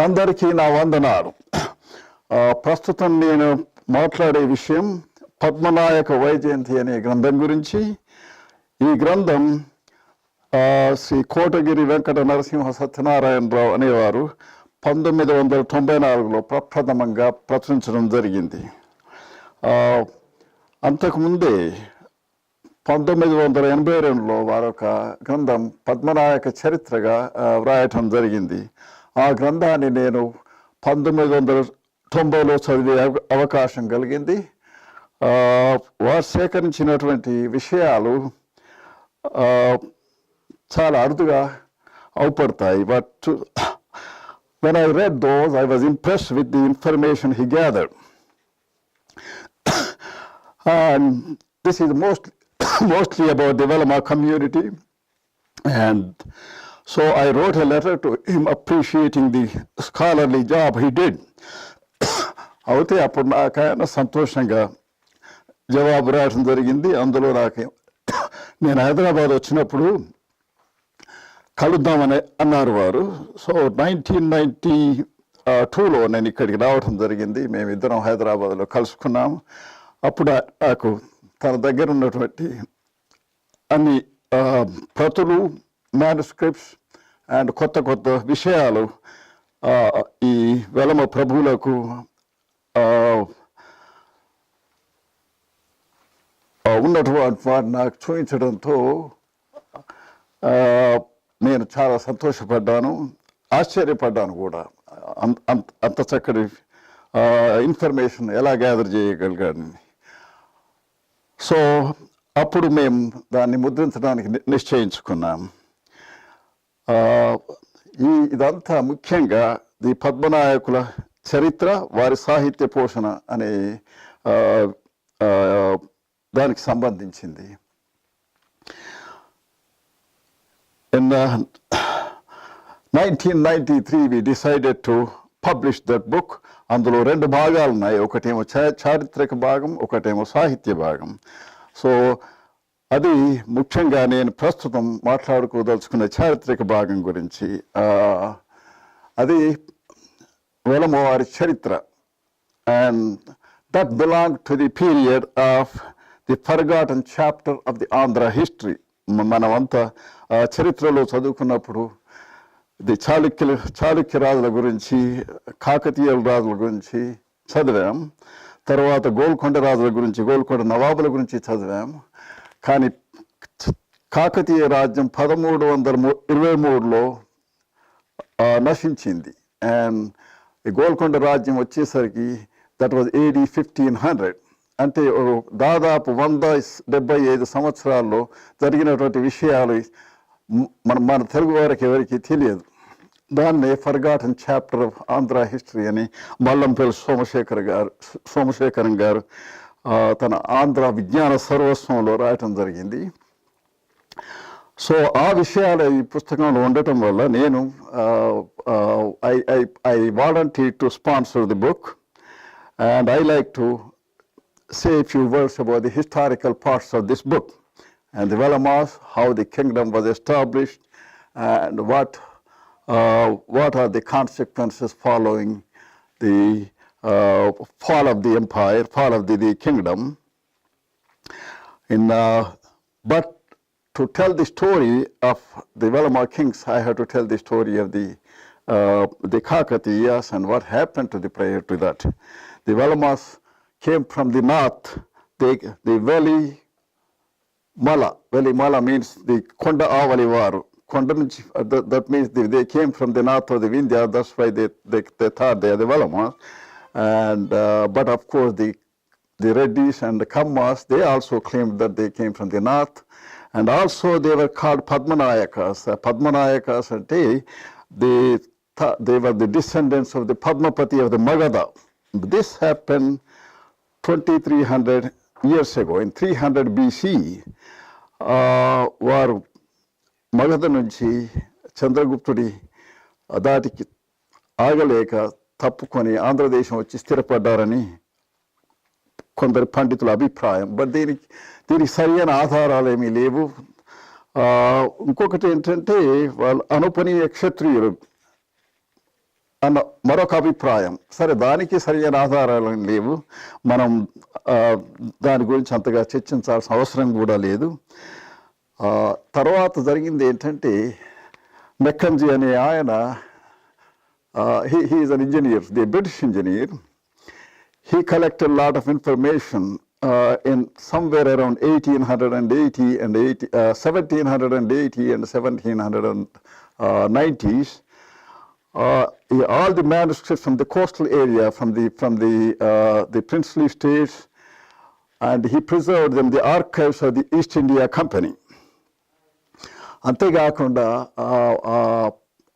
అందరికీ నా వందనాలు. ప్రస్తుతం నేను మాట్లాడే విషయం పద్మనాయక వైజయంతి అనే గ్రంథం గురించి. ఈ గ్రంథం శ్రీ కోటగిరి వెంకట నరసింహ సత్యనారాయణరావు అనేవారు 1994లో ప్రప్రథమంగా ప్రచురించడం జరిగింది. అంతకుముందే 1982లో వారొక గ్రంథం పద్మనాయక చరిత్రగా వ్రాయటం జరిగింది. ఆ గ్రంథాన్ని నేను 1990లో చదివే అవకాశం కలిగింది. వారు సేకరించినటువంటి విషయాలు చాలా అరుదుగా అవుపడతాయి. But when I read those, I was impressed with the information he gathered. And this is mostly about the Velma community. And so I wrote a letter to him appreciating the scholarly job he did. అయితే అప్పుడు నాకు ఆయన సంతోషంగా జవాబు రాయడం జరిగింది. అందులో నేను హైదరాబాద్ వచ్చినప్పుడు కలుద్దామని అన్నారు వారు. సో 1992లో నేను ఇక్కడికి రావడం జరిగింది. మేమిద్దరం హైదరాబాద్లో కలుసుకున్నాము. అప్పుడు నాకు తన దగ్గర ఉన్నటువంటి అన్ని ప్రతులు, మ్యానుస్క్రిప్ట్స్ అండ్ కొత్త కొత్త విషయాలు ఈ వెలమ ప్రభువులకు ఉన్నటువంటి వారు నాకు చూపించడంతో నేను చాలా సంతోషపడ్డాను, ఆశ్చర్యపడ్డాను కూడా. అంత చక్కటి ఇన్ఫర్మేషన్ ఎలా గ్యాదర్ చేయగలిగాను. సో అప్పుడు మేము దాన్ని ముద్రించడానికి నిశ్చయించుకున్నాం. ఇదంతా ముఖ్యంగా ఈ పద్మనాయకుల చరిత్ర, వారి సాహిత్య పోషణ అనే దానికి సంబంధించింది. In 1993 we decided to publish that book. అందులో 2 భాగాలు ఉన్నాయి. ఒకటేమో చారిత్రక భాగం, ఒకటేమో సాహిత్య భాగం. సో అది ముఖ్యంగా నేను ప్రస్తుతం మాట్లాడుకోదలుచుకున్న చారిత్రక భాగం గురించి. అది వెలమ వారి చరిత్ర. And that belonged to the period of the forgotten chapter of the Andhra history. మనమంతా చరిత్రలో చదువుకున్నప్పుడు ఇది చాళుక్య రాజుల గురించి, కాకతీయ రాజుల గురించి చదివాం. తర్వాత గోల్కొండ రాజుల గురించి, గోల్కొండ నవాబుల గురించి చదివాం. కానీ కాకతీయ రాజ్యం 1323లో నశించింది. అండ్ గోల్కొండ రాజ్యం వచ్చేసరికి దట్ వాజ్ AD 1500. అంటే దాదాపు 175 సంవత్సరాల్లో జరిగినటువంటి విషయాలు మన తెలుగు వారికి ఎవరికి తెలియదు. దాన్నే forgotten chapter of Andhra history అని మల్లంపల్లి సోమశేఖరం గారు తన ఆంధ్ర విజ్ఞాన సర్వస్వంలో రాయటం జరిగింది. సో ఆ విషయాలు ఈ పుస్తకంలో ఉండటం వల్ల నేను I volunteered to sponsor the book, and I like to say a few words about the historical parts of this book and the Velmas, how the kingdom was established, and what are the consequences following the fall of the empire, fall of the kingdom. But to tell the story of the Velma kings, I have to tell the story of the Kakatiyas and what happened to the prior to that. The Velmas came from the north. The Veli Mala means the Konda Avali Varu. That means they came from the north of the Vindhya. That's why they thought they are the Velmas. And but of course the Reddis and the Kammas, they also claimed that they came from the north. And also they were called Padmanayakas. Padmanayakas ante they were the descendants of the Padmapati of the Magadha. This happened 2300 years ago. In 300 BC, వారు మగధ నుంచి చంద్రగుప్తుడి దాటికి ఆగలేక తప్పుకొని ఆంధ్రదేశం వచ్చి స్థిరపడ్డారని కొందరు పండితుల అభిప్రాయం. But దీనికి సరైన ఆధారాలు ఏమీ లేవు. ఇంకొకటి ఏంటంటే వాళ్ళు అనుపనీయ క్షత్రియులు అన్న మరొక అభిప్రాయం. సరే, దానికి సరైన ఆధారాలు లేవు, మనం దాని గురించి అంతగా చర్చించాల్సిన అవసరం కూడా లేదు. తర్వాత జరిగింది ఏంటంటే, మెక్కంజీ అనే ఆయన, he is an engineer, the British engineer. He collected a lot of information in somewhere around 1880 and 1780 and 1790s. All the manuscripts from the coastal area, from the princely states, and he preserved them, the archives of the East India Company. అంతేకాకుండా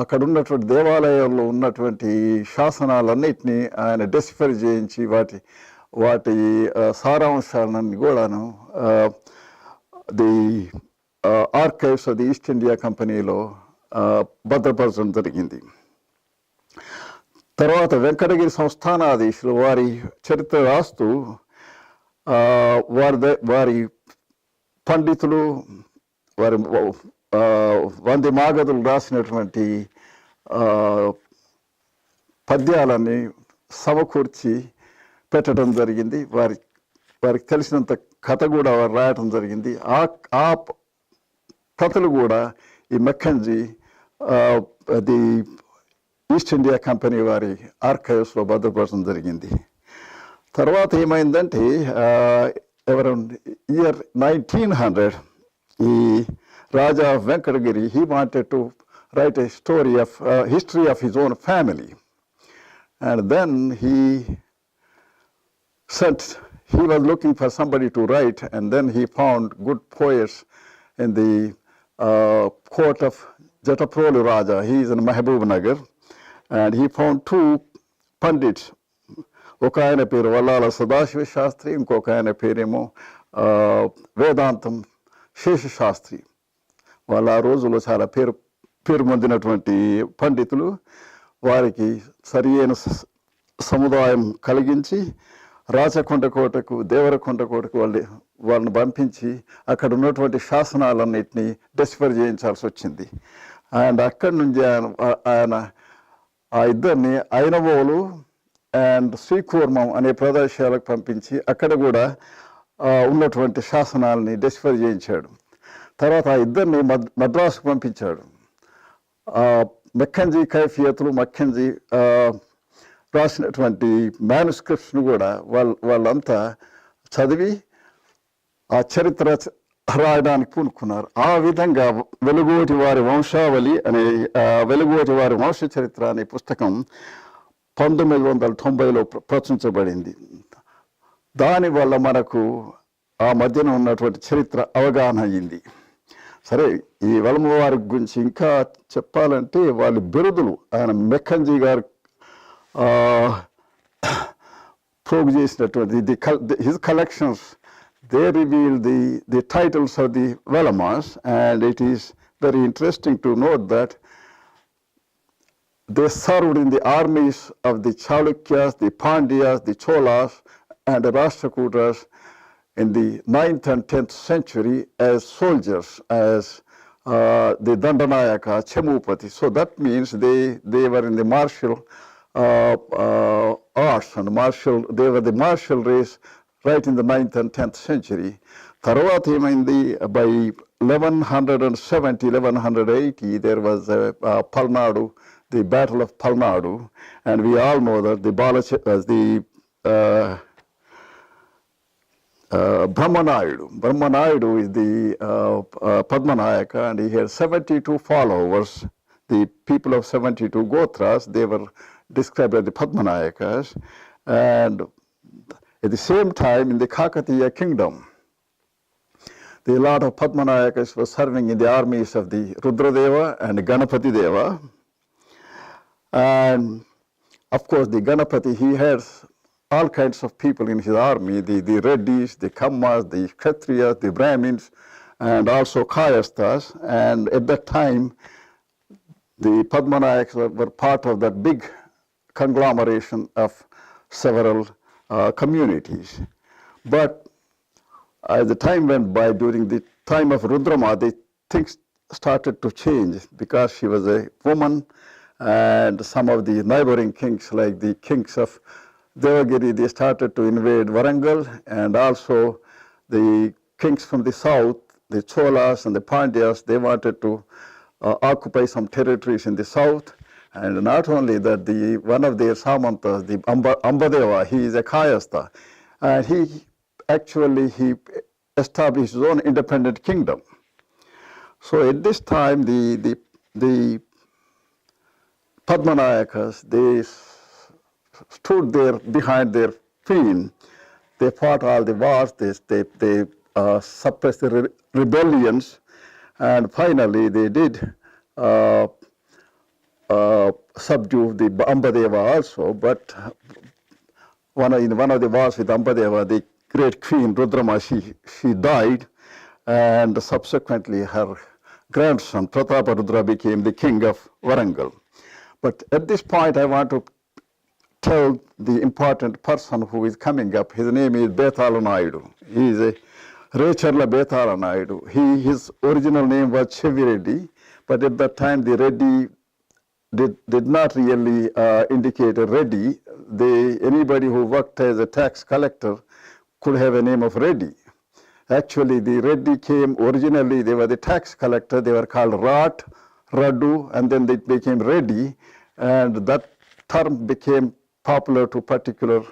అక్కడ ఉన్నటువంటి దేవాలయాల్లో ఉన్నటువంటి శాసనాలన్నిటినీ ఆయన decipher చేయించి వాటి సారాంశాలన్నీ కూడాను the archives of the east India కంపెనీలో భద్రపరచడం జరిగింది. తర్వాత వెంకటగిరి సంస్థానాధీశులు వారి చరిత్ర రాస్తూ వారి పండితులు, వారి వంది మాగదులు రాసినటువంటి పద్యాలన్నీ సమకూర్చి పెట్టడం జరిగింది. వారికి తెలిసినంత కథ కూడా వారు రాయటం జరిగింది. ఆ కథలు కూడా ఈ మెక్కంజీ ది ఈస్ట్ ఇండియా కంపెనీ వారి ఆర్కైవ్స్లో భద్రపరచడం జరిగింది. తర్వాత ఏమైందంటే, అరౌండ్ ఇయర్ 1900, ఈ Raja of Venkatagiri, he wanted to write a story of history of his own family, and then he was looking for somebody to write, and then he found good poets in the court of Jataprolu Raja. He is in Mahbub Nagar, and he found two pandits. ఒక ఆయన పేరు వల్లాల సదాశివ శాస్త్రి, ఇంకొక ఆయన పేరేమో వేదాంతం శేషశాస్త్రి. వాళ్ళు ఆ రోజుల్లో చాలా పేరు పొందినటువంటి పండితులు. వారికి సరి అయిన సముదాయం కలిగించి రాచకొండ కోటకు, దేవరకొండ కోటకు వాళ్ళని పంపించి అక్కడ ఉన్నటువంటి శాసనాలన్నింటినీ డెసిఫర్ చేయించాల్సి వచ్చింది. అండ్ అక్కడి నుంచి ఆయన ఆ ఇద్దరిని ఐనవోలు అండ్ శ్రీకూర్మం అనే ప్రదేశాలకు పంపించి అక్కడ కూడా ఉన్నటువంటి శాసనాలని డెసిఫర్ చేయించాడు. తర్వాత ఆ ఇద్దరిని మద్రాసుకు పంపించాడు. మెక్కంజీ కైఫియతులు, మెక్కంజీ రాసినటువంటి మ్యానుస్క్రిప్ట్స్ను కూడా వాళ్ళంతా చదివి ఆ చరిత్ర రాయడానికి పూనుకున్నారు. ఆ విధంగా వెలుగోటి వారి వంశావళి అనే వెలుగోటి వారి వంశ చరిత్ర అనే పుస్తకం 1990లో ప్రచురించబడింది. దానివల్ల మనకు ఆ మధ్యన ఉన్నటువంటి చరిత్ర అవగాహన అయ్యింది. సరే, ఈ వెల్మ వారి గురించి ఇంకా చెప్పాలంటే వాళ్ళ బిరుదులు, ఆయన మెక్కంజీ గారు ప్రోగ్ చేసినటువంటి his collections, they reveal the titles of the Velmas, and it is very interesting to note that they served in the armies of the Chalukyas, the Pandyas, the Cholas, and the Rashtrakutas in the 9th and 10th century as soldiers, as the Dandanayaka, Chemupati. So that means they were in the martial arts, and they were the martial race right in the 9th and 10th century. తర్వాత ఏమైంది, by 1170, 1180, there was Palnadu, the Battle of Palnadu, and we all know that Brahmanayudu is the Padmanayaka, and he had 72 followers. The people of 72 Gotras, they were described as the Padmanayakas. And at the same time, in the Kakatiya kingdom, a lot of Padmanayakas were serving in the armies of the Rudradeva and Ganapati Deva. And of course, the Ganapati, he had all kinds of people in his army, the Reddis, the Kammas, the Kshatriyas, the Brahmins, and also Kayasthas. And at that time, the Padmanayakas were part of that big conglomeration of several communities. But as the time went by, during the time of Rudrama, things started to change because she was a woman and some of the neighboring kings like the kings of Devagiri, they started to invade Warangal, and also the kings from the south, the Cholas and the Pandyas, they wanted to occupy some territories in the south. And not only that, one of their Samantas, the Ambadeva, he is a Kayastha, and he established his own independent kingdom. So at this time, the Padmanayakas, they stood there behind their queen. They fought all the wars, they suppressed the rebellions, and finally they did subdue the Ambadeva also. But in one of the wars with Ambadeva, the great queen Rudrama, she died, and subsequently her grandson Prataparudra became the king of Warangal. But at this point, I want to tell the important person who is coming up. His name is Betala Naidu. He is a Recharla Betala Naidu. His original name was Chevi Reddy, but at that time the Reddy did not really indicate a Reddy. Anybody who worked as a tax collector could have a name of Reddy. Actually, the Reddy came originally, they were the tax collector, they were called Rat, Radu, and then they became Reddy, and that term became popular to particular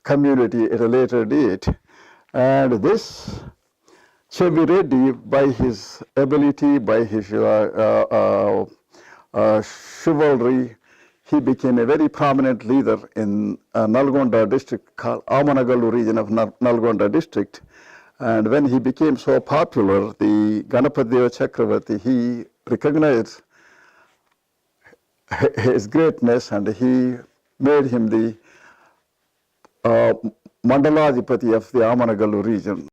community at a later date. And this Chevi Reddy, by his ability, by his chivalry, he became a very prominent leader in Nalgonda district called Amanagalu region of Nalgonda district. And when he became so popular, the Ganapadeva Chakravarti, he recognized his greatness, and he made him the Mandaladipati of the Amanagalu region.